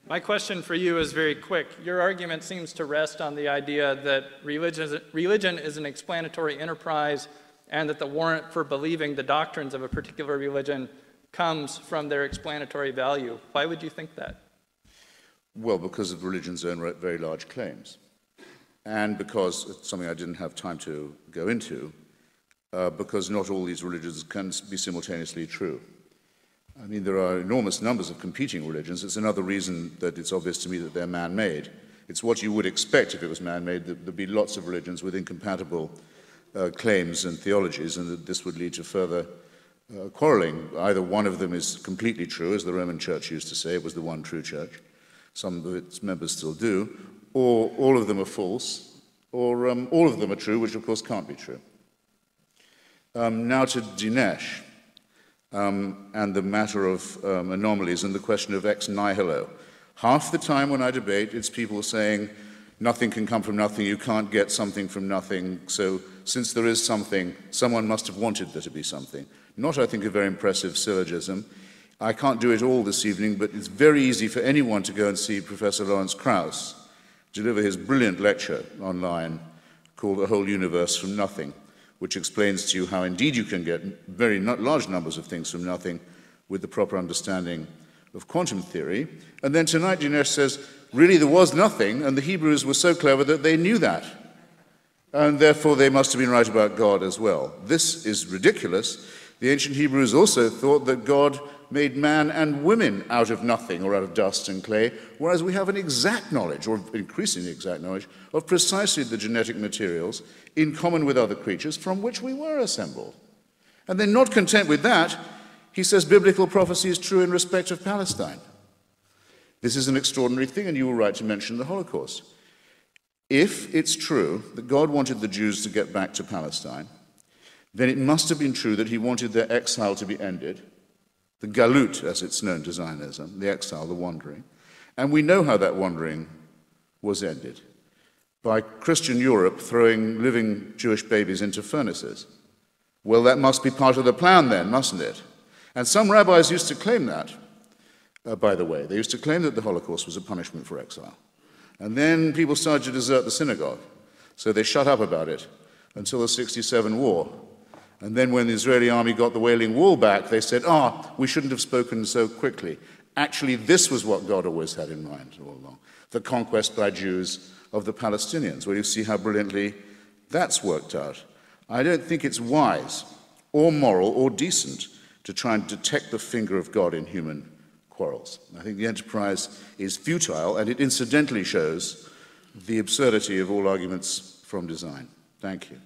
My question for you is very quick. Your argument seems to rest on the idea that religion is an explanatory enterprise and that the warrant for believing the doctrines of a particular religion comes from their explanatory value. Why would you think that? Well, because of religion's own very large claims. And because, it's something I didn't have time to go into, because not all these religions can be simultaneously true. I mean, there are enormous numbers of competing religions. It's another reason that it's obvious to me that they're man-made. It's what you would expect if it was man-made, that there'd be lots of religions with incompatible claims and theologies, and that this would lead to further quarreling. Either one of them is completely true, as the Roman Church used to say, it was the one true church. Some of its members still do, or all of them are false, or all of them are true, which of course can't be true. Now to Dinesh. And the matter of anomalies and the question of ex nihilo. Half the time when I debate, it's people saying, nothing can come from nothing, you can't get something from nothing, so since there is something, someone must have wanted there to be something. Not, I think, a very impressive syllogism. I can't do it all this evening, but it's very easy for anyone to go and see Professor Lawrence Krauss deliver his brilliant lecture online called A Whole Universe from Nothing, which explains to you how indeed you can get very large numbers of things from nothing with the proper understanding of quantum theory. And then tonight Dinesh says, really there was nothing, and the Hebrews were so clever that they knew that. And therefore they must have been right about God as well. This is ridiculous. The ancient Hebrews also thought that God made man and women out of nothing or out of dust and clay, whereas we have an exact knowledge, or increasingly exact knowledge, of precisely the genetic materials in common with other creatures from which we were assembled. And then, not content with that, he says biblical prophecy is true in respect of Palestine. This is an extraordinary thing, and you were right to mention the Holocaust. If it's true that God wanted the Jews to get back to Palestine, then it must have been true that he wanted their exile to be ended, the galut, as it's known to Zionism, the exile, the wandering. And we know how that wandering was ended, by Christian Europe throwing living Jewish babies into furnaces. Well, that must be part of the plan then, mustn't it? And some rabbis used to claim that, by the way. They used to claim that the Holocaust was a punishment for exile. And then people started to desert the synagogue, so they shut up about it until the '67 war. And then when the Israeli army got the Wailing Wall back, they said, we shouldn't have spoken so quickly. Actually, this was what God always had in mind all along, the conquest by Jews of the Palestinians, where you see how brilliantly that's worked out. I don't think it's wise or moral or decent to try and detect the finger of God in human quarrels. I think the enterprise is futile, and it incidentally shows the absurdity of all arguments from design. Thank you.